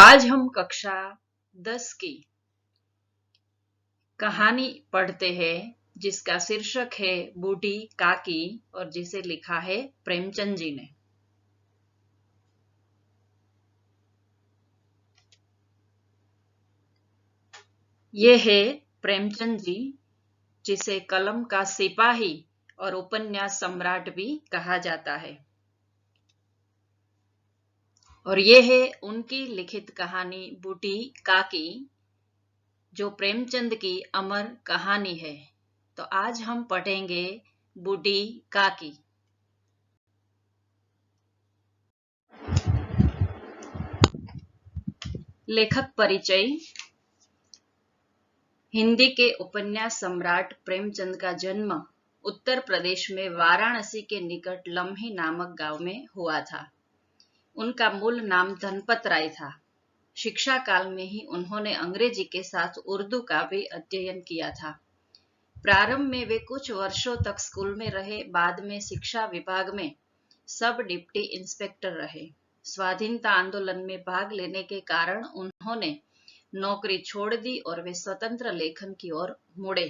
आज हम कक्षा 10 की कहानी पढ़ते हैं जिसका शीर्षक है बूढ़ी काकी और जिसे लिखा है प्रेमचंद जी ने। ये है प्रेमचंद जी, जिसे कलम का सिपाही और उपन्यास सम्राट भी कहा जाता है। और ये है उनकी लिखित कहानी बूढ़ी काकी, जो प्रेमचंद की अमर कहानी है। तो आज हम पढ़ेंगे बूढ़ी काकी। लेखक परिचय। हिंदी के उपन्यास सम्राट प्रेमचंद का जन्म उत्तर प्रदेश में वाराणसी के निकट लम्ही नामक गांव में हुआ था। उनका मूल नाम धनपत राय था। शिक्षा काल में ही उन्होंने अंग्रेजी के साथ उर्दू का भी अध्ययन किया था। प्रारंभ में वे कुछ वर्षों तक स्कूल में रहे, बाद में शिक्षा विभाग में सब डिप्टी इंस्पेक्टर रहे। स्वाधीनता आंदोलन में भाग लेने के कारण उन्होंने नौकरी छोड़ दी और वे स्वतंत्र लेखन की ओर मुड़े।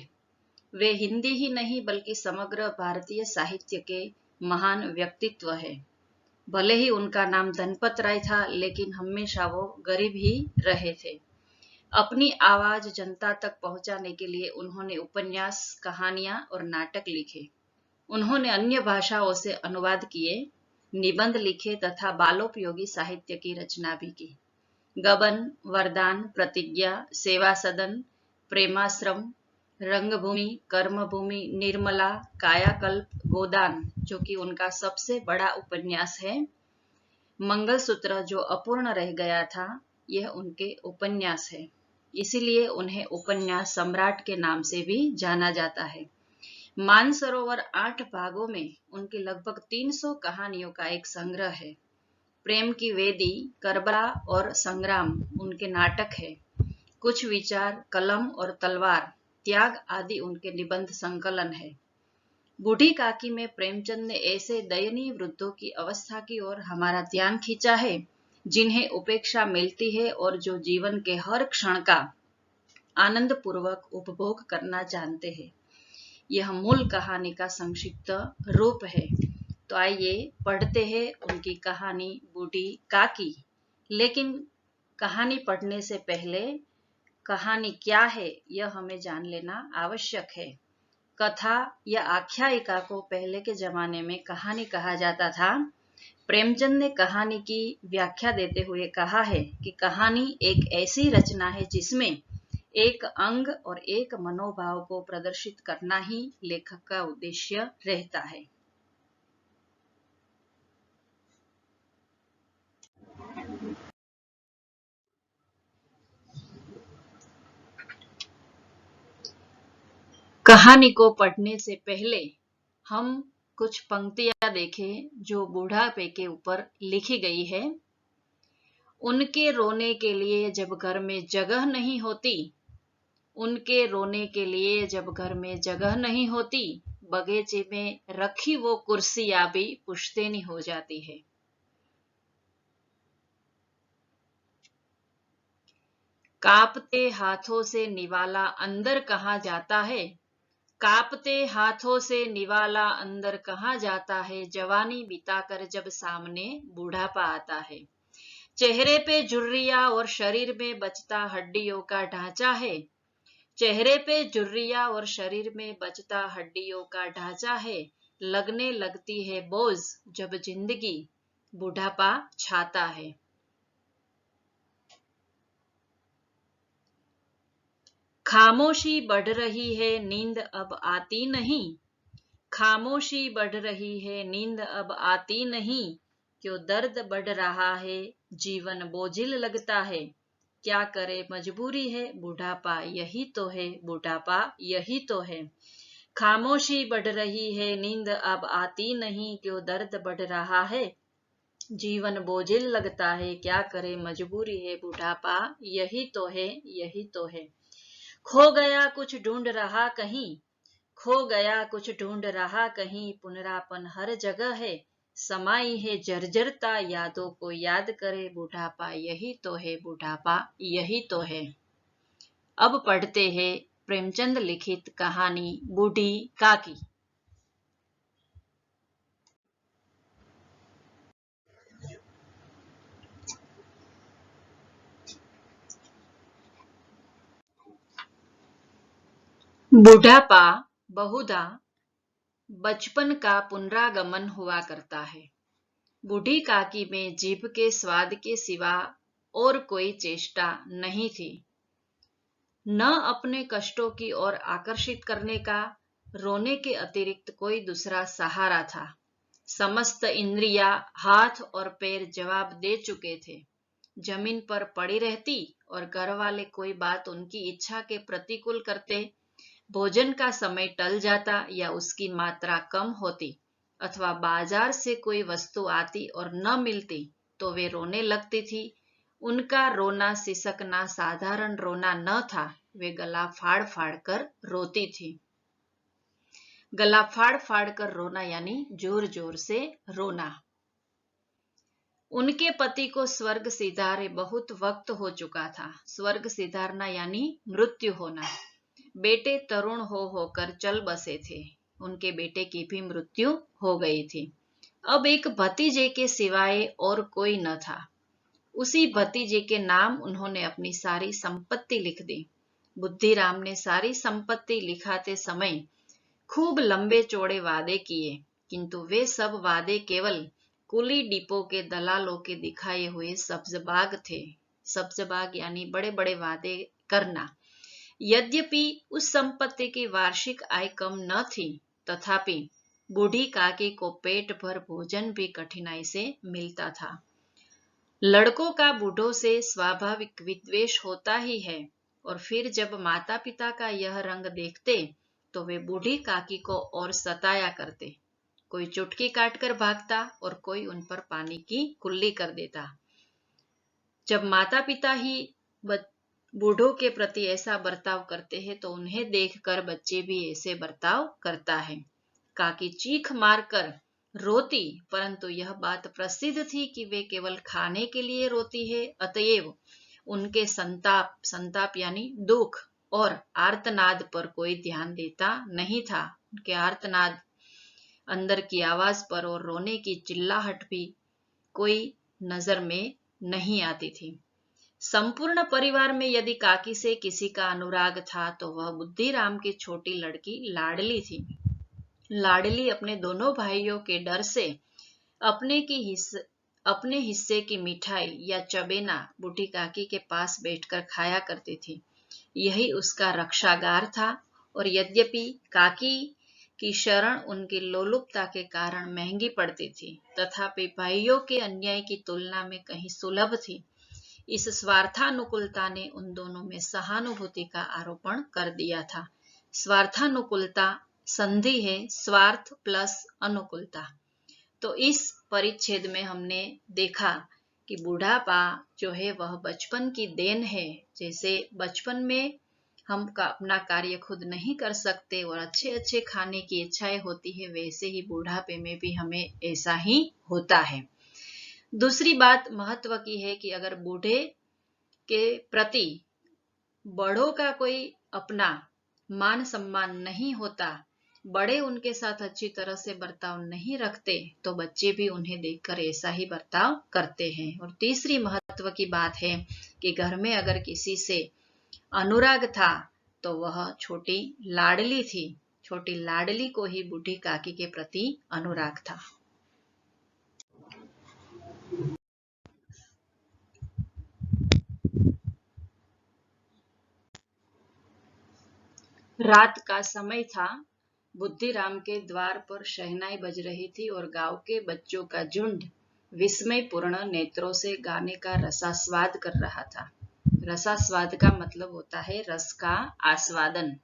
वे हिंदी ही नहीं बल्कि समग्र भारतीय साहित्य के महान व्यक्तित्व है। भले ही उनका नाम धनपत राय था, लेकिन हमेशा वो गरीब ही रहे थे। अपनी आवाज जनता तक पहुंचाने के लिए उन्होंने उपन्यास, कहानियां और नाटक लिखे। उन्होंने अन्य भाषाओं से अनुवाद किए, निबंध लिखे तथा बालोपयोगी साहित्य की रचना भी की। गबन, वरदान, प्रतिज्ञा, सेवा सदन, प्रेमाश्रम, रंगभूमि, कर्मभूमि, निर्मला, कायाकल्प, गोदान, जो कि उनका सबसे बड़ा उपन्यास है, मंगलसूत्र जो अपूर्ण रह गया था, यह उनके उपन्यास है। इसीलिए उन्हें उपन्यास सम्राट के नाम से भी जाना जाता है। मानसरोवर 8 भागों में उनकी लगभग 300 कहानियों का एक संग्रह है। प्रेम की वेदी, करबला और संग्राम उनके नाटक है। कुछ विचार, कलम और तलवार, त्याग आदि उनके निबंध संकलन है। बूढ़ी काकी में प्रेमचंद ने ऐसे दयनीय वृद्धों की अवस्था की ओर हमारा ध्यान खींचा है, जिन्हें उपेक्षा मिलती है और जो जीवन के हर क्षण का आनंद पूर्वक उपभोग करना जानते हैं। यह मूल कहानी का संक्षिप्त रूप है। तो आइए पढ़ते हैं उनकी कहानी बूढ़ी काकी। लेकिन कहानी पढ़ने से पहले कहानी क्या है यह हमें जान लेना आवश्यक है। कथा या आख्यायिका को पहले के जमाने में कहानी कहा जाता था। प्रेमचंद ने कहानी की व्याख्या देते हुए कहा है कि कहानी एक ऐसी रचना है जिसमें एक अंग और एक मनोभाव को प्रदर्शित करना ही लेखक का उद्देश्य रहता है। कहानी को पढ़ने से पहले हम कुछ पंक्तियां देखें जो बूढ़ापे के ऊपर लिखी गई है। उनके रोने के लिए जब घर में जगह नहीं होती, उनके रोने के लिए जब घर में जगह नहीं होती, बगीचे में रखी वो कुर्सियां भी पुश्तैनी हो जाती है। कांपते हाथों से निवाला अंदर कहाँ जाता है, कांपते हाथों से निवाला अंदर कहाँ जाता है, जवानी बिताकर जब सामने बूढ़ापा आता है। चेहरे पे झुर्रियां और शरीर में बचता हड्डियों का ढांचा है, चेहरे पे झुर्रियां और शरीर में बचता हड्डियों का ढांचा है। लगने लगती है बोझ जब जिंदगी बूढ़ापा छाता है। खामोशी बढ़ रही है, नींद अब आती नहीं, खामोशी बढ़ रही है, नींद अब आती नहीं, क्यों दर्द बढ़ रहा है, जीवन बोझिल लगता है, क्या करे मजबूरी है, बूढ़ापा यही तो है, बूढ़ापा यही तो है। खामोशी बढ़ रही है, नींद अब आती नहीं, क्यों दर्द बढ़ रहा है, जीवन बोझिल लगता है, क्या करे मजबूरी है, बूढ़ापा यही तो है, यही तो है। खो गया कुछ ढूंढ रहा कहीं, खो गया कुछ ढूंढ रहा कहीं, पुनरापन हर जगह है, समाई है जर्जरता यादों को, याद करे बुढ़ापा, यही तो है बुढ़ापा, यही तो है। अब पढ़ते हैं प्रेमचंद लिखित कहानी बूढ़ी काकी। बुढ़ापा बहुधा बचपन का पुनरागमन हुआ करता है। बूढ़ी काकी में जीभ के स्वाद के सिवा और कोई चेष्टा नहीं थी, न अपने कष्टों की ओर आकर्षित करने का रोने के अतिरिक्त कोई दूसरा सहारा था। समस्त इंद्रियां, हाथ और पैर जवाब दे चुके थे। जमीन पर पड़ी रहती और घर वाले कोई बात उनकी इच्छा के प्रतिकूल करते, भोजन का समय टल जाता या उसकी मात्रा कम होती, अथवा बाजार से कोई वस्तु आती और न मिलती तो वे रोने लगती थी। उनका रोना सिसकना साधारण रोना न था, वे गला फाड़ फाड़ कर रोती थी। गला फाड़ फाड़ कर रोना यानी जोर जोर से रोना। उनके पति को स्वर्ग सिधारे बहुत वक्त हो चुका था। स्वर्ग सिधारना यानी मृत्यु होना। बेटे तरुण हो होकर चल बसे थे। उनके बेटे की भी मृत्यु हो गई थी। अब एक भतीजे के सिवाय और कोई न था। उसी भतीजे के नाम उन्होंने अपनी सारी संपत्ति लिख दी। बुद्धिराम ने सारी संपत्ति लिखाते समय खूब लंबे चौड़े वादे किए, किंतु वे सब वादे केवल कुली डिपो के दलालों के दिखाए हुए सब्जबाग थे। सब्जबाग यानी बड़े बड़े वादे करना। यद्यपि उस संपत्ति की वार्षिक आय कम न थी, तथापि बूढ़ी काकी को पेट भर भोजन भी कठिनाई से मिलता था। लड़कों का बूढ़ों से स्वाभाविक विद्वेष होता ही है, और फिर जब माता पिता का यह रंग देखते तो वे बूढ़ी काकी को और सताया करते। कोई चुटकी काटकर भागता और कोई उन पर पानी की कुल्ली कर देता। जब माता पिता ही बूढ़ों के प्रति ऐसा बर्ताव करते हैं तो उन्हें देखकर बच्चे भी ऐसे बर्ताव करता है। काकी चीख मारकर रोती, परंतु यह बात प्रसिद्ध थी कि वे केवल खाने के लिए रोती है, अतएव उनके संताप यानी दुख और आर्तनाद पर कोई ध्यान देता नहीं था। उनके आर्तनाद, अंदर की आवाज पर और रोने की चिल्लाहट भी कोई नजर में नहीं आती थी। संपूर्ण परिवार में यदि काकी से किसी का अनुराग था तो वह बुद्धिराम की छोटी लड़की लाडली थी। लाडली अपने दोनों भाइयों के डर से अपने हिस्से की मिठाई या चबेना बूढ़ी काकी के पास बैठकर खाया करती थी। यही उसका रक्षागार था। और यद्यपि काकी की शरण उनकी लोलुपता के कारण महंगी पड़ती थी, तथापि भाइयों के अन्याय की तुलना में कहीं सुलभ थी। इस स्वार्थानुकूलता ने उन दोनों में सहानुभूति का आरोपण कर दिया था। स्वार्थानुकूलता संधि है स्वार्थ प्लस अनुकूलता। तो इस परिच्छेद में हमने देखा कि बुढ़ापा जो है वह बचपन की देन है। जैसे बचपन में हम अपना कार्य खुद नहीं कर सकते और अच्छे अच्छे खाने की इच्छाएं होती है, वैसे ही बुढ़ापे में भी हमें ऐसा ही होता है। दूसरी बात महत्व की है कि अगर बूढ़े के प्रति बड़ों का कोई अपना मान सम्मान नहीं होता, बड़े उनके साथ अच्छी तरह से बर्ताव नहीं रखते, तो बच्चे भी उन्हें देखकर ऐसा ही बर्ताव करते हैं। और तीसरी महत्व की बात है कि घर में अगर किसी से अनुराग था तो वह छोटी लाडली थी। छोटी लाडली को ही बूढ़ी काकी के प्रति अनुराग था। रात का समय था। बुद्धिराम के द्वार पर शहनाई बज रही थी और गांव के बच्चों का झुंड विस्मयपूर्ण नेत्रों से गाने का रसास्वाद कर रहा था। रसास्वाद का मतलब होता है रस का आस्वादन।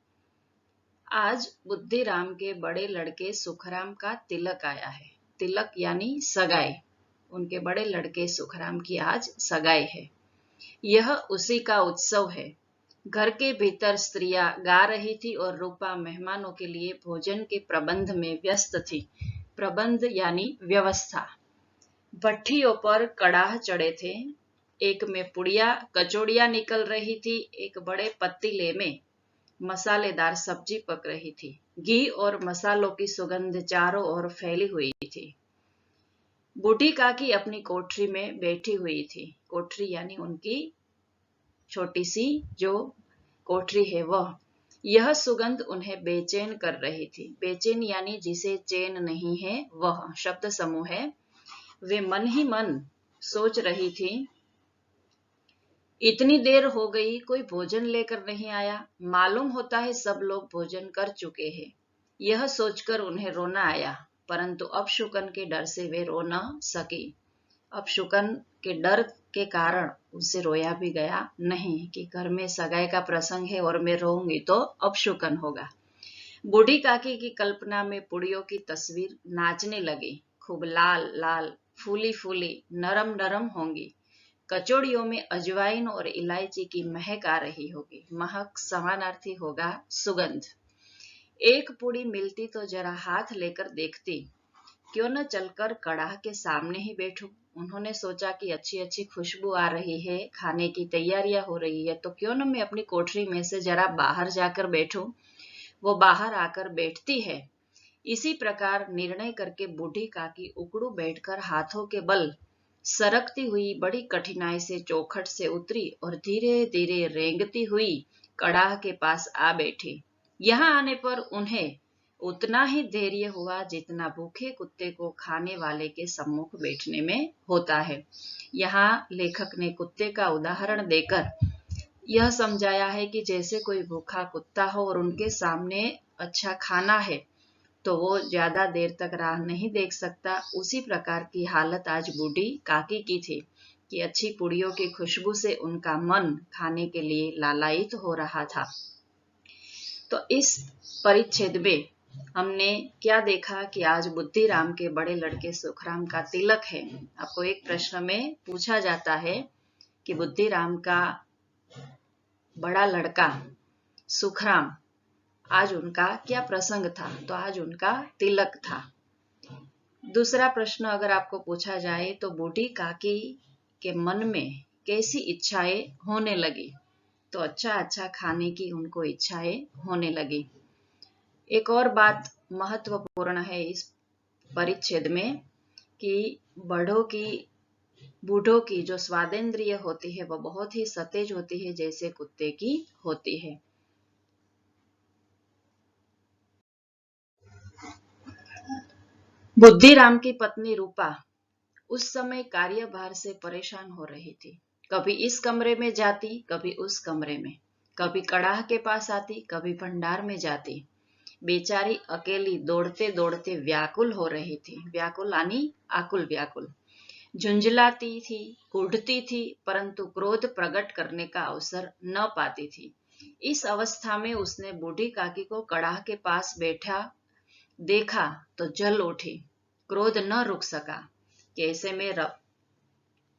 आज बुद्धिराम के बड़े लड़के सुखराम का तिलक आया है। तिलक यानी सगाई। उनके बड़े लड़के सुखराम की आज सगाई है। यह उसी का उत्सव है। घर के भीतर स्त्रियां गा रही थी और रूपा मेहमानों के लिए भोजन के प्रबंध में व्यस्त थी। प्रबंध यानी व्यवस्था। भट्ठियों पर कड़ाह चढ़े थे, एक में पुड़िया कचौड़ियां निकल रही थी, एक बड़े पतीले में मसालेदार सब्जी पक रही थी। घी और मसालों की सुगंध चारों ओर फैली हुई थी। बूढ़ी काकी अपनी कोठरी में बैठी हुई थी। कोठरी यानी उनकी छोटी सी जो कोठरी है वह। यह सुगंध उन्हें बेचैन कर रही थी। बेचैन यानी जिसे चैन नहीं है वह शब्द समूह है। वे मन ही मन सोच रही थी, इतनी देर हो गई, कोई भोजन लेकर नहीं आया। मालूम होता है सब लोग भोजन कर चुके हैं। यह सोचकर उन्हें रोना आया, परंतु अपशुकन के डर से वे रो न सकी। अपशुकन के डर के कारण उसे रोया भी गया नहीं कि घर में सगाई का प्रसंग है और मैं रोऊंगी तो अपशुकन होगा। बूढ़ी काकी की कल्पना में पुड़ियों की तस्वीर नाचने लगी। खूब लाल लाल, फूली फूली, नरम नरम होंगी। कचौड़ियों में अजवाइन और इलायची की महक आ रही होगी। महक समानार्थी होगा सुगंध। एक पुड़ी मिलती तो जरा हाथ लेकर देखती। क्यों न चलकर कड़ाह के सामने ही बैठूं। उन्होंने सोचा कि अच्छी अच्छी खुशबू आ रही है, खाने की तैयारियां हो रही है, तो क्यों न मैं अपनी कोठरी में से जरा बाहर जाकर बैठूं। वो बाहर आकर बैठती है। इसी प्रकार निर्णय करके बूढ़ी काकी उकड़ू बैठकर हाथों के बल सरकती हुई बड़ी कठिनाई से चौखट से उतरी और धीरे धीरे रेंगती हुई कड़ाह के पास आ बैठी। यहाँ आने पर उन्हें उतना ही धैर्य हुआ जितना भूखे कुत्ते को खाने वाले के सम्मुख बैठने में होता है। यहाँ लेखक ने कुत्ते का उदाहरण देकर यह समझाया है कि जैसे कोई भूखा कुत्ता हो और उनके सामने अच्छा खाना है तो वो ज्यादा देर तक राह नहीं देख सकता, उसी प्रकार की हालत आज बूढ़ी काकी की थी कि अच्छी पुड़ियों की खुशबू से उनका मन खाने के लिए लालायित हो रहा था। तो इस परिच्छेद में हमने क्या देखा कि आज बुद्धिराम के बड़े लड़के सुखराम का तिलक है। आपको एक प्रश्न में पूछा जाता है कि बुद्धिराम का बड़ा लड़का सुखराम आज उनका क्या प्रसंग था, तो आज उनका तिलक था। दूसरा प्रश्न अगर आपको पूछा जाए तो बूढ़ी काकी के मन में कैसी इच्छाएं होने लगी, तो अच्छा अच्छा खाने की उनको इच्छाएं होने लगी। एक और बात महत्वपूर्ण है इस परिच्छेद में कि बूढ़ों की जो स्वादेंद्रिय होती है वह बहुत ही सतेज होती है, जैसे कुत्ते की होती है। बुद्धिराम की पत्नी रूपा उस समय कार्यभार से परेशान हो रही थी। कभी इस कमरे में जाती, कभी उस कमरे में, कभी कड़ाह के पास आती, कभी भंडार में जाती। बेचारी अकेली दौड़ते दौड़ते व्याकुल हो रही थी। व्याकुल यानी आकुल व्याकुल। झुंझलाती थी, कुढ़ती थी, परंतु क्रोध प्रकट करने का अवसर न पाती थी। इस अवस्था में उसने बूढ़ी काकी को कड़ाह के पास बैठा देखा तो जल उठी। क्रोध न रुक सका कि ऐसे में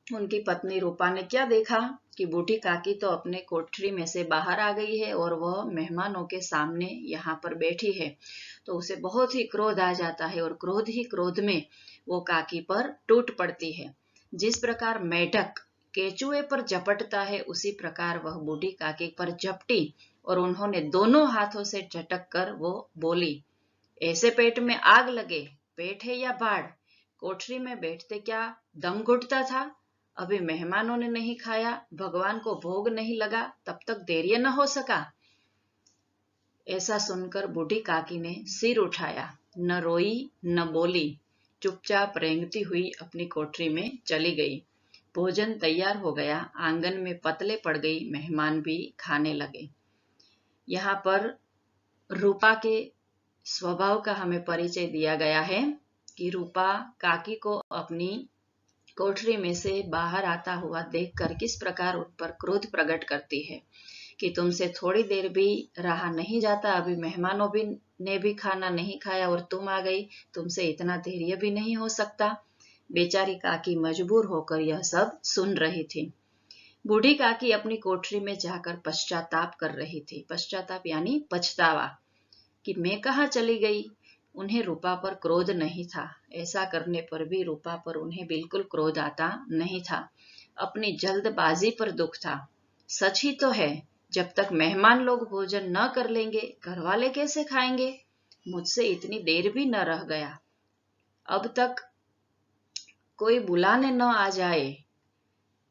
उनकी पत्नी रूपा ने क्या देखा कि बूढ़ी काकी तो अपने कोठरी में से बाहर आ गई है और वह मेहमानों के सामने यहाँ पर बैठी है। तो उसे बहुत ही क्रोध आ जाता है और क्रोध ही क्रोध में वो काकी पर टूट पड़ती है। जिस प्रकार मेढक केचुए पर झपटता है उसी प्रकार वह बूढ़ी काकी पर झपटी और उन्होंने दोनों हाथों से झटक कर वो बोली, ऐसे पेट में आग लगे, पेट है या बाढ़, कोठरी में बैठते क्या दम घुटता था, अभी मेहमानों ने नहीं खाया, भगवान को भोग नहीं लगा, तब तक धैर्य न हो सका। ऐसा सुनकर बूढ़ी काकी ने सिर उठाया, न रोई न बोली, चुपचाप रेंगती हुई अपनी कोठरी में चली गई। भोजन तैयार हो गया, आंगन में पतले पड़ गई, मेहमान भी खाने लगे। यहाँ पर रूपा के स्वभाव का हमें परिचय दिया गया है कि रूपा काकी को अपनी कोठरी में से बाहर आता हुआ देखकर किस प्रकार उन पर क्रोध प्रकट करती है कि तुमसे थोड़ी देर भी रहा नहीं जाता, अभी मेहमानों ने भी खाना नहीं खाया और तुम आ गई, तुमसे इतना धैर्य भी नहीं हो सकता। बेचारी काकी मजबूर होकर यह सब सुन रही थी। बूढ़ी काकी अपनी कोठरी में जाकर पश्चाताप कर रही थी। पश्चाताप यानी पछतावा कि मैं कहाँ चली गई। उन्हें रूपा पर क्रोध नहीं था। ऐसा करने पर भी रूपा पर उन्हें बिल्कुल क्रोध आता नहीं था। अपनी जल्दबाजी पर दुख था। सच ही तो है, जब तक मेहमान लोग भोजन न कर लेंगे घर वाले कैसे खाएंगे। मुझसे इतनी देर भी न रह गया, अब तक कोई बुलाने न आ जाए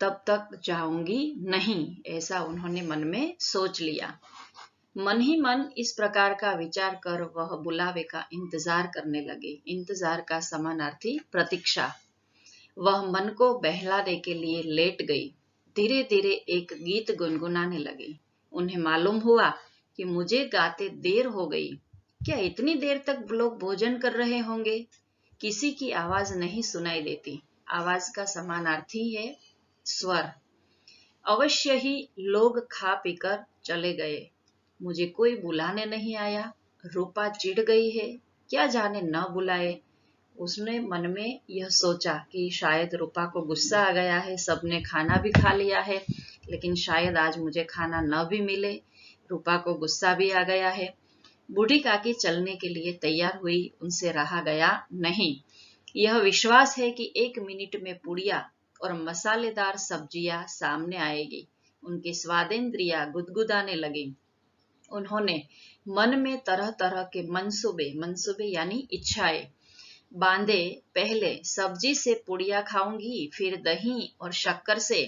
तब तक जाऊंगी नहीं, ऐसा उन्होंने मन में सोच लिया। मन ही मन इस प्रकार का विचार कर वह बुलावे का इंतजार करने लगे। इंतजार का समानार्थी प्रतीक्षा। वह मन को बहलाने के लिए लेट गई। धीरे धीरे एक गीत गुनगुनाने लगी। उन्हें मालूम हुआ कि मुझे गाते देर हो गई। क्या इतनी देर तक लोग भोजन कर रहे होंगे? किसी की आवाज नहीं सुनाई देती। आवाज का समानार्थी है स्वर। अवश्य ही लोग खा पीकर चले गए। मुझे कोई बुलाने नहीं आया। रूपा चिढ़ गई है, क्या जाने न बुलाए। उसने मन में यह सोचा कि शायद रूपा को गुस्सा आ गया है, सबने खाना भी खा लिया है, लेकिन शायद आज मुझे खाना न भी मिले। रूपा को गुस्सा भी आ गया है। बूढ़ी काकी चलने के लिए तैयार हुई, उनसे रहा गया नहीं। यह विश्वास है कि 1 मिनट में पुड़िया और मसालेदार सब्जियां सामने आएगी। उनकी स्वादेंद्रियां गुदगुदाने लगी। उन्होंने मन में तरह तरह के मंसूबे यानी इच्छाएं बांधे। पहले सब्जी से पुड़िया खाऊंगी, फिर दही और शक्कर से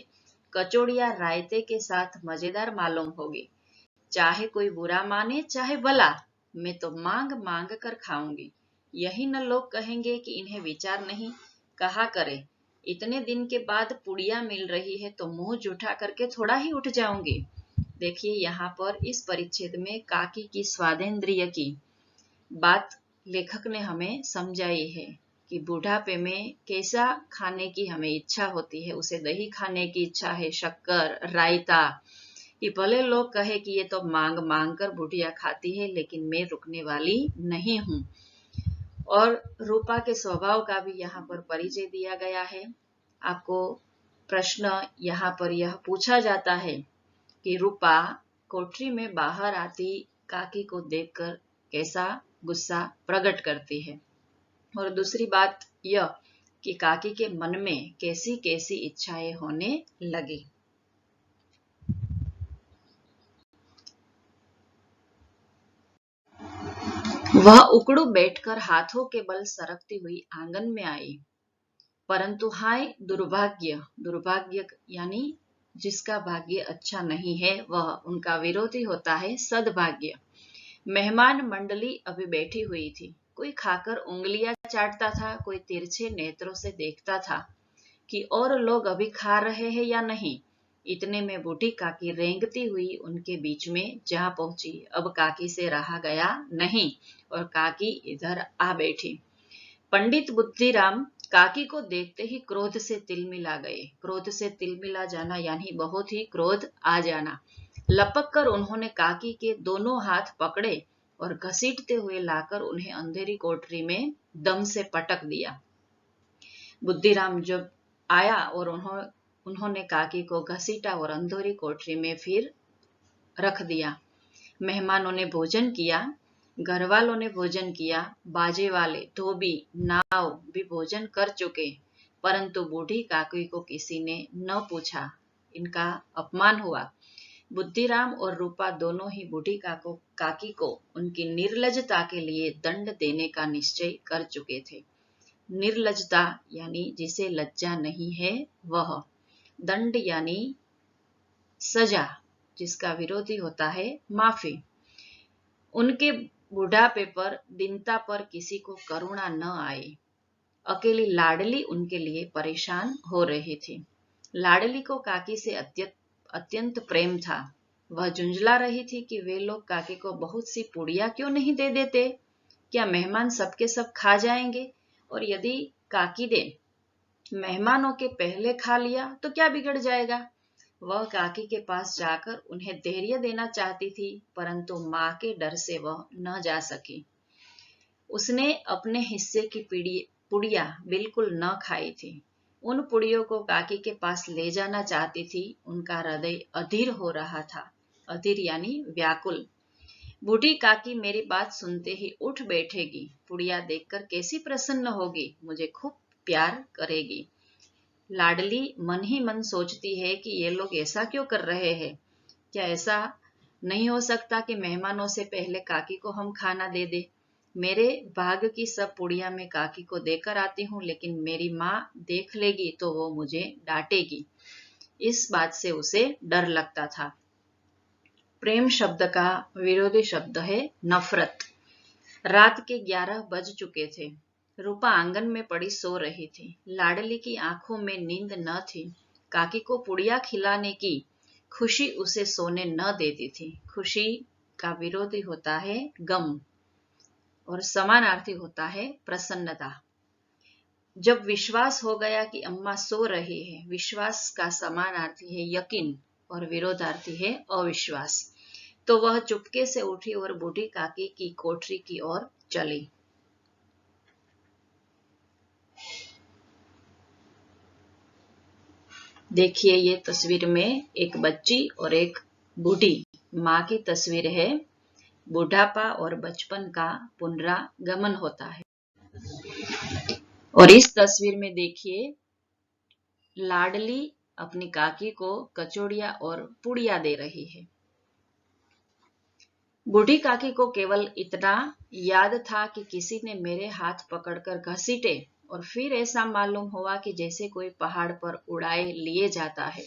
कचौड़ियां रायते के साथ मजेदार मालूम होगी। चाहे कोई बुरा माने चाहे भला, मैं तो मांग मांग कर खाऊंगी। यही न लोग कहेंगे कि इन्हें विचार नहीं। कहा करे, इतने दिन के बाद पुड़िया मिल रही है तो मुंह जूठा करके थोड़ा ही उठ जाऊंगी। देखिए यहाँ पर इस परिच्छेद में काकी की स्वादेंद्रिय की बात लेखक ने हमें समझाई है कि बुढ़ापे में कैसा खाने की हमें इच्छा होती है। उसे दही खाने की इच्छा है, शक्कर, रायता। कि भले लोग कहे कि ये तो मांग मांग कर बुढ़िया खाती है, लेकिन मैं रुकने वाली नहीं हूँ। और रूपा के स्वभाव का भी यहाँ पर परिचय दिया गया है। आपको प्रश्न यहाँ पर यह पूछा जाता है कि रूपा कोठरी में बाहर आती काकी को देखकर कैसा गुस्सा प्रकट करती है। और दूसरी बात यह कि काकी के मन में कैसी कैसी इच्छाएं होने लगी। वह उकड़ू बैठकर हाथों के बल सरकती हुई आंगन में आई। परंतु हाय दुर्भाग्य, दुर्भाग्य यानी जिसका भाग्य अच्छा नहीं है वह उनका विरोधी होता है सद्भाग्य। मेहमान मंडली अभी बैठी हुई थी। कोई खाकर उंगलियां चाटता था, कोई तिरछे नेत्रों से देखता था कि और लोग अभी खा रहे हैं या नहीं। इतने में बूढ़ी काकी रेंगती हुई उनके बीच में जा पहुंची। अब काकी से रहा गया नहीं और काकी इधर आ बैठी। पंडित बुद्धिराम काकी को देखते ही क्रोध से तिलमिला गए। क्रोध से तिलमिला जाना यानी बहुत ही क्रोध आ जाना। लपक कर उन्होंने काकी के दोनों हाथ पकड़े और घसीटते हुए लाकर उन्हें अंधेरी कोठरी में दम से पटक दिया। बुद्धिराम जब आया और उन्होंने काकी को घसीटा और अंधेरी कोठरी में फिर रख दिया। मेहमानों ने भोजन किया, घर वालों ने भोजन किया, बाजे वाले, धोबी, नाव भी भोजन कर चुके, परंतु बूढ़ी काकी को किसी ने न पूछा। इनका अपमान हुआ। बुद्धिराम और रूपा दोनों ही बूढ़ी काकी को उनकी निर्लजता के लिए दंड देने का निश्चय कर चुके थे। निर्लजता यानी जिसे लज्जा नहीं है वह, दंड यानी सजा जिसका विरोधी होता है माफी। उनके बुढ़ापे पर, दीनता पर किसी को करुणा न आई। अकेली लाडली उनके लिए परेशान हो रही थी। लाडली को काकी से अत्यंत प्रेम था। वह झुंझला रही थी कि वे लोग काकी को बहुत सी पुड़िया क्यों नहीं दे देते। क्या मेहमान सबके सब खा जाएंगे? और यदि काकी ने मेहमानों के पहले खा लिया तो क्या बिगड़ जाएगा। वह काकी के पास जाकर उन्हें धैर्य देना चाहती थी, परंतु मां के डर से वह न जा सकी। उसने अपने हिस्से की पुड़िया बिल्कुल न खाई थी। उन पुड़ियों को काकी के पास ले जाना चाहती थी। उनका हृदय अधीर हो रहा था। अधीर यानी व्याकुल। बूढ़ी काकी मेरी बात सुनते ही उठ बैठेगी। पुड़िया देखकर कैसी प्रसन्न होगी, मुझे खूब प्यार करेगी। लाडली मन ही मन सोचती है कि ये लोग ऐसा क्यों कर रहे हैं। क्या ऐसा नहीं हो सकता कि मेहमानों से पहले काकी को हम खाना दे दे। मेरे भाग की सब पुड़िया मैं काकी को देकर आती हूँ, लेकिन मेरी माँ देख लेगी तो वो मुझे डांटेगी। इस बात से उसे डर लगता था। प्रेम शब्द का विरोधी शब्द है नफरत। रात के 11 बज चुके थे। रूपा आंगन में पड़ी सो रही थी। लाडली की आंखों में नींद न थी। काकी को पुड़िया खिलाने की खुशी उसे सोने न देती थी। खुशी का विरोधी होता है गम और समानार्थी होता है प्रसन्नता। जब विश्वास हो गया कि अम्मा सो रही है, विश्वास का समानार्थी है यकीन और विरोधार्थी है अविश्वास, तो वह चुपके से उठी और बूढ़ी काकी की कोठरी की ओर चली। देखिए, ये तस्वीर में एक बच्ची और एक बूढ़ी माँ की तस्वीर है। बुढ़ापा और बचपन का पुनरागमन होता है। और इस तस्वीर में देखिए, लाडली अपनी काकी को कचौड़ियाँ और पुड़िया दे रही है। बूढ़ी काकी को केवल इतना याद था कि किसी ने मेरे हाथ पकड़कर घसीटे और फिर ऐसा मालूम हुआ कि जैसे कोई पहाड़ पर उड़ाए लिए जाता है।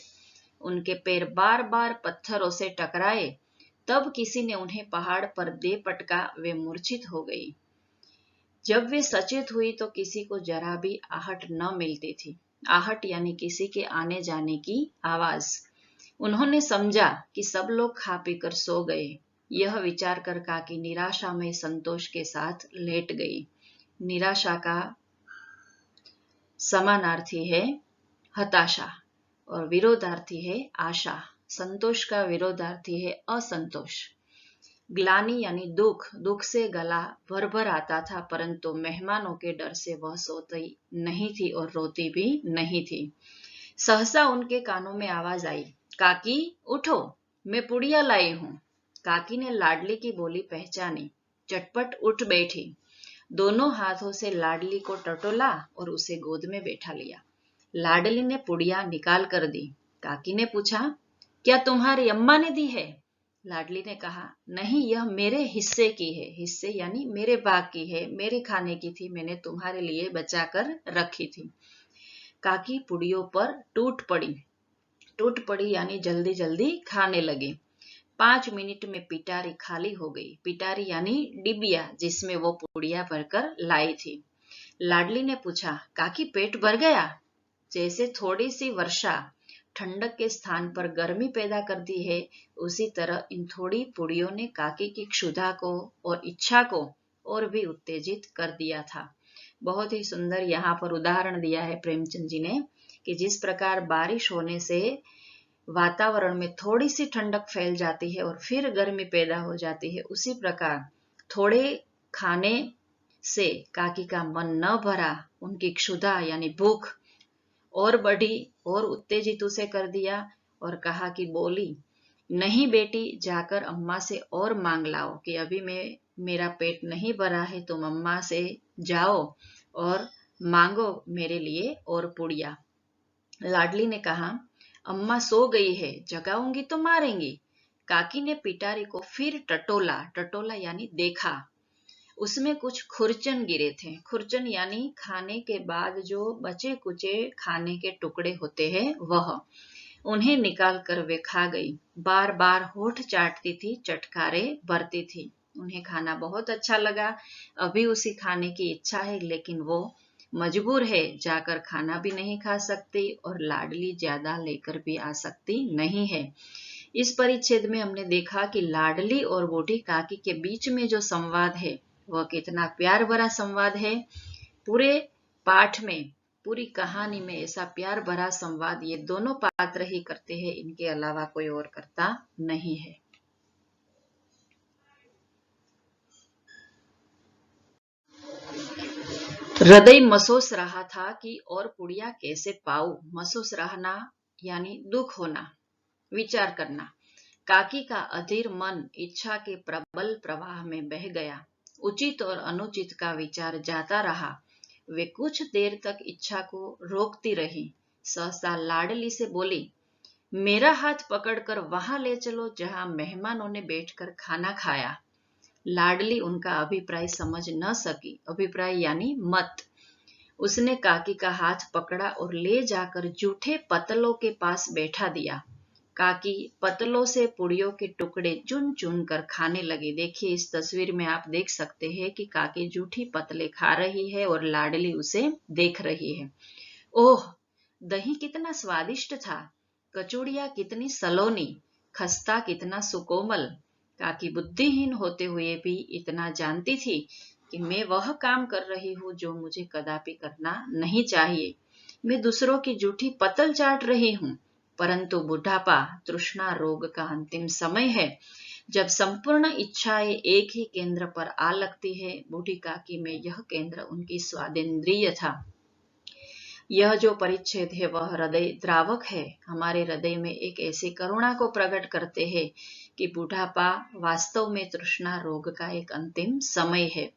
उनके पैर बार बार पत्थरों से टकराए, तब किसी ने उन्हें पहाड़ पर दे पटका, वे मूर्छित हो गई। जब वे सचेत हुई तो किसी को जरा भी आहट न मिलती थी। आहट यानी किसी के आने जाने की आवाज। उन्होंने समझा कि सब लोग खा पीकर सो गए। यह विचार कर काकी निराशा में संतोष के साथ लेट गई। निराशा का समानार्थी है हताशा और विरोधार्थी है आशा। संतोष का विरोधार्थी है असंतोष। ग्लानि यानी दुख, दुख से गला भर भर आता था, परंतु मेहमानों के डर से वह सोती नहीं थी और रोती भी नहीं थी। सहसा उनके कानों में आवाज आई, काकी उठो, मैं पुड़िया लाई हूं। काकी ने लाडली की बोली पहचानी, चटपट उठ बैठी। दोनों हाथों से लाडली को टटोला और उसे गोद में बैठा लिया। लाडली ने पुड़िया निकाल कर दी। काकी ने पूछा, क्या तुम्हारी अम्मा ने दी है? लाडली ने कहा, नहीं, यह मेरे हिस्से की है। हिस्से यानी मेरे भाग की है, मेरे खाने की थी, मैंने तुम्हारे लिए बचा कर रखी थी। काकी पुड़ियों पर टूट पड़ी यानी जल्दी जल्दी खाने लगी। 5 मिनट में पिटारी खाली हो गई। पिटारी यानी डिबिया, जिसमें वो पुड़िया भरकर लाई थी। लाडली ने पूछा, काकी पेट भर गया? जैसे थोड़ी सी वर्षा ठंडक के स्थान पर गर्मी पैदा करती है, उसी तरह इन थोड़ी पुड़ियों ने काकी की क्षुधा को और इच्छा को और भी उत्तेजित कर दिया था। बहुत ही सुंदर यहाँ पर उदाहरण दिया है प्रेमचंद जी ने कि जिस प्रकार बारिश होने से वातावरण में थोड़ी सी ठंडक फैल जाती है और फिर गर्मी पैदा हो जाती है, उसी प्रकार थोड़े खाने से काकी का मन न भरा, उनकी क्षुधा यानी भूख और बढ़ी और उत्तेजित उसे कर दिया और कहा कि बोली, नहीं बेटी, जाकर अम्मा से और मांग लाओ कि अभी मेरा पेट नहीं भरा है, तुम अम्मा से जाओ और मांगो मेरे लिए और पुड़िया। लाडली ने कहा, अम्मा सो गई है, जगाऊंगी तो मारेंगी। काकी ने पिटारी को फिर टटोला यानी देखा। उसमें कुछ खुरचन गिरे थे। खुरचन यानी खाने के बाद जो बचे कुचे खाने के टुकड़े होते हैं, वह। उन्हें निकाल कर वे खा गई। बार बार होठ चाटती थी, चटकारे भरती थी। उन्हें खाना बहुत अच्छा लगा। अभी उसे खाने की इच्छा है, लेकिन वो मजबूर है, जाकर खाना भी नहीं खा सकती और लाडली ज्यादा लेकर भी आ सकती नहीं है। इस परिच्छेद में हमने देखा कि लाडली और बूढ़ी काकी के बीच में जो संवाद है, वह कितना प्यार भरा संवाद है। पूरे पाठ में, पूरी कहानी में ऐसा प्यार भरा संवाद ये दोनों पात्र ही करते हैं, इनके अलावा कोई और करता नहीं है। हृदय मसोस रहा था कि और पुड़िया कैसे पाऊं। मसोस रहना यानी दुख होना, विचार करना। काकी का अधीर मन इच्छा के प्रबल प्रवाह में बह गया। उचित और अनुचित का विचार जाता रहा। वे कुछ देर तक इच्छा को रोकती रही। सहसा लाडली से बोली, मेरा हाथ पकड़कर वहां ले चलो जहां मेहमानों ने बैठकर खाना खाया। लाडली उनका अभिप्राय समझ न सकी। अभिप्राय यानी मत। उसने काकी का हाथ पकड़ा और ले जाकर जूठे पतलों के पास बैठा दिया। काकी पतलों से पुड़ियों के टुकड़े चुन चुन कर खाने लगी। देखिए, इस तस्वीर में आप देख सकते हैं कि काकी जूठी पतले खा रही है और लाडली उसे देख रही है। ओह, दही कितना स्वादिष्ट था, कचौड़ियां कितनी सलोनी, खस्ता कितना सुकोमल। काकी बुद्धिहीन होते हुए भी इतना जानती थी कि मैं वह काम कर रही हूँ जो मुझे कदापि करना नहीं चाहिए। मैं दूसरों की जूठी पतल चाट रही हूँ। परंतु बुढ़ापा तृष्णा रोग का अंतिम समय है, जब संपूर्ण इच्छाएं एक ही केंद्र पर आ लगती है। बूढ़ी काकी में यह केंद्र उनकी स्वादेंद्रिय था। यह जो परिच्छेद है वह हृदय द्रावक है। हमारे हृदय में एक ऐसी करुणा को प्रकट करते हैं कि बुढ़ापा वास्तव में तृष्णा रोग का एक अंतिम समय है।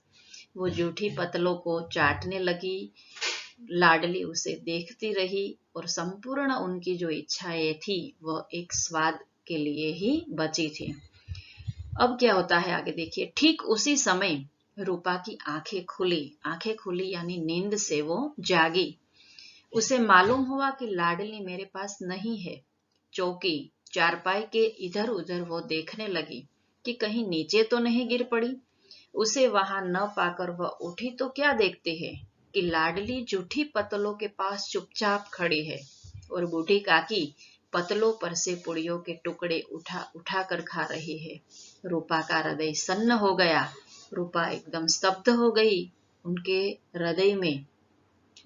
वो जूठी पतलों को चाटने लगी। लाडली उसे देखती रही और संपूर्ण उनकी जो इच्छाएं थी वह एक स्वाद के लिए ही बची थी। अब क्या होता है आगे देखिए। ठीक उसी समय रूपा की आंखें खुली यानी नींद से वो जागी। उसे मालूम हुआ कि लाडली मेरे पास नहीं है। चौकी चारपाई के इधर उधर वो देखने लगी कि कहीं नीचे तो नहीं गिर पड़ी। उसे वहां न पाकर वह उठी तो क्या देखती है कि लाडली जूठी पतलों के पास चुपचाप खड़ी है और बूढ़ी काकी पतलों पर से पुड़ियों के टुकड़े उठा कर खा रही है। रूपा का हृदय सन्न हो गया। रूपा एकदम स्तब्ध हो गई। उनके हृदय में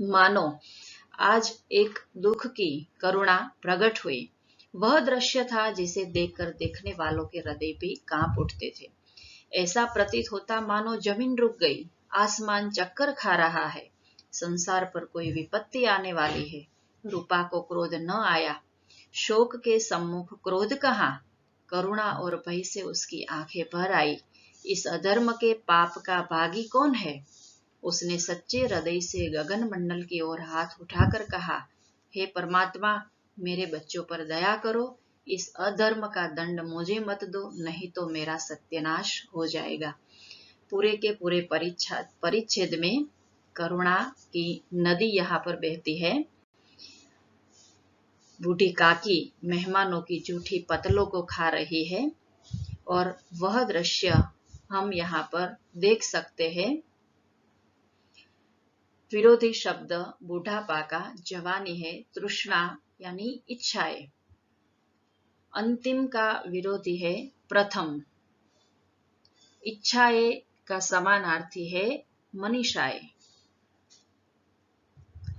मानो आज एक दुख की करुणा प्रकट हुई। वह दृश्य था जिसे देखकर देखने वालों के हृदय भी कांप उठते थे। ऐसा प्रतीत होता मानो जमीन रुक गई, आसमान चक्कर खा रहा है, संसार पर कोई विपत्ति आने वाली है। रूपा को क्रोध न आया। शोक के सम्मुख क्रोध कहाँ, करुणा और भय से उसकी आंखें भर आई। इस अधर्म के पाप का भागी कौन है? उसने सच्चे हृदय से गगन मंडल की ओर हाथ उठाकर कहा, हे परमात्मा, मेरे बच्चों पर दया करो। इस अधर्म का दंड मुझे मत दो, नहीं तो मेरा सत्यानाश हो जाएगा। पूरे के पूरे परिच्छेद में करुणा की नदी यहाँ पर बहती है। बूढ़ी काकी मेहमानों की जूठी पतलों को खा रही है और वह दृश्य हम यहाँ पर देख सकते हैं। विरोधी शब्द बुढ़ापा का जवानी है। तृष्णा यानी इच्छाएं। अंतिम का विरोधी है प्रथम। इच्छाएं का समानार्थी है मनीषाएं।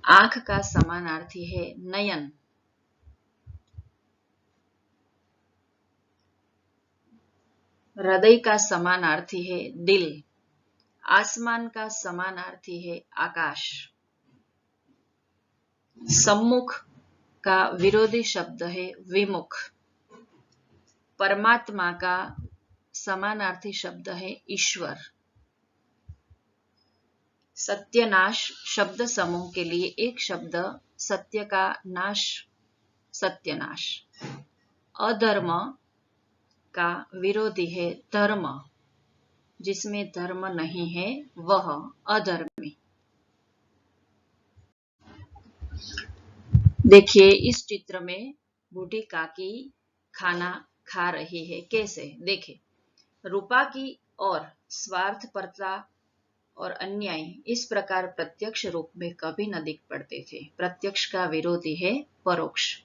आंख का समानार्थी है नयन। हृदय का समानार्थी है दिल। आसमान का समानार्थी है आकाश। सम्मुख का विरोधी शब्द है विमुख। परमात्मा का समानार्थी शब्द है ईश्वर। सत्यानाश शब्द समूह के लिए एक शब्द सत्य का नाश, सत्यानाश। अधर्म का विरोधी है धर्म। जिसमें धर्म नहीं है वह अधर्मी। देखिए, इस चित्र में बूढ़ी काकी खाना खा रही है। कैसे? देखे, रूपा की और स्वार्थपरता और अन्याय इस प्रकार प्रत्यक्ष रूप में कभी न दिख पड़ते थे। प्रत्यक्ष का विरोधी है परोक्ष।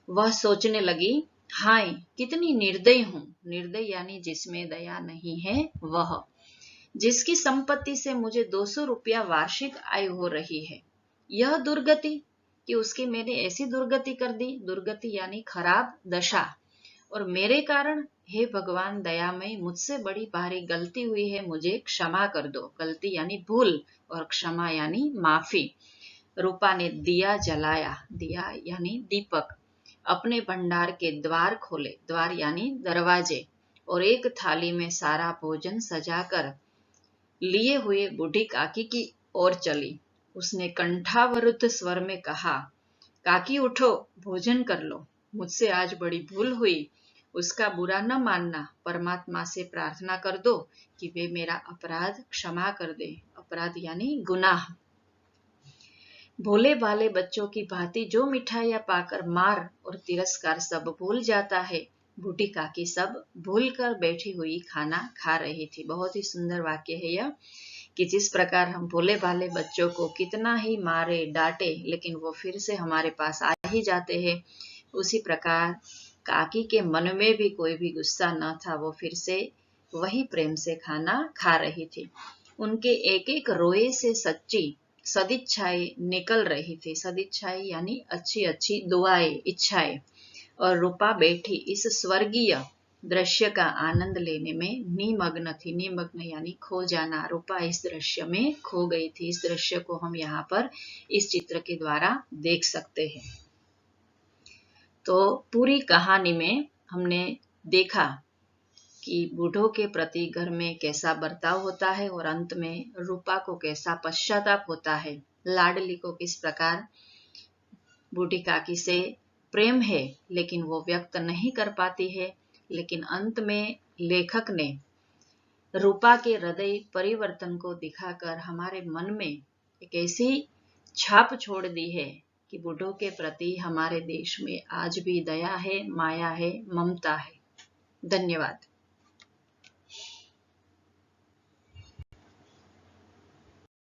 वह सोचने लगी, हाय कितनी निर्दयी हूं। निर्दयी यानी जिसमें दया नहीं है वह। जिसकी संपत्ति से मुझे 200 रुपया वार्षिक आय हो रही है, यह दुर्गति कि उसकी मैंने ऐसी दुर्गति कर दी। दुर्गति यानी खराब दशा। और मेरे कारण, हे भगवान दयामय, मुझसे बड़ी भारी गलती हुई है, मुझे क्षमा कर दो। गलती यानी भूल और क्षमा यानी माफी। रूपा ने दिया जलाया। दिया यानी दीपक। अपने भंडार के द्वार खोले, द्वार यानी दरवाजे, और एक थाली में सारा भोजन सजाकर लिए हुए बूढ़ी काकी की ओर चली। उसने कंठावरुद्ध स्वर में कहा, काकी उठो, भोजन कर लो। मुझसे आज बड़ी भूल हुई, उसका बुरा न मानना। परमात्मा से प्रार्थना कर दो कि वे मेरा अपराध क्षमा कर दे। अपराध यानी गुनाह। भोले भाले बच्चों की भांति जो मिठाइयां पाकर मार और तिरस्कार सब भूल जाता है, बूढ़ी काकी सब भूल कर बैठी हुई खाना खा रही थी। बहुत ही सुंदर वाक्य है यह, कि जिस प्रकार हम भोले भाले बच्चों को कितना ही मारे डांटे, लेकिन वो फिर से हमारे पास आ ही जाते हैं, उसी प्रकार काकी के मन में भी कोई भी गुस्सा न था। वो फिर से वही प्रेम से खाना खा रही थी। उनके एक एक रोए से सच्ची सदिच्छाएं निकल रही थी। सदिच्छाएं यानी अच्छी अच्छी दुआएं, इच्छाएं। और रूपा बैठी इस स्वर्गीय दृश्य का आनंद लेने में निमग्न थी। निमग्न यानी खो जाना। रूपा इस दृश्य में खो गई थी। इस दृश्य को हम यहाँ पर इस चित्र के द्वारा देख सकते हैं। तो पूरी कहानी में हमने देखा कि बूढ़ों के प्रति घर में कैसा बर्ताव होता है और अंत में रूपा को कैसा पश्चाताप होता है। लाडली को किस प्रकार बूढ़ी काकी से प्रेम है, लेकिन वो व्यक्त नहीं कर पाती है। लेकिन अंत में लेखक ने रूपा के हृदय परिवर्तन को दिखाकर हमारे मन में एक ऐसी छाप छोड़ दी है कि बूढ़ों के प्रति हमारे देश में आज भी दया है, माया है, ममता है। धन्यवाद।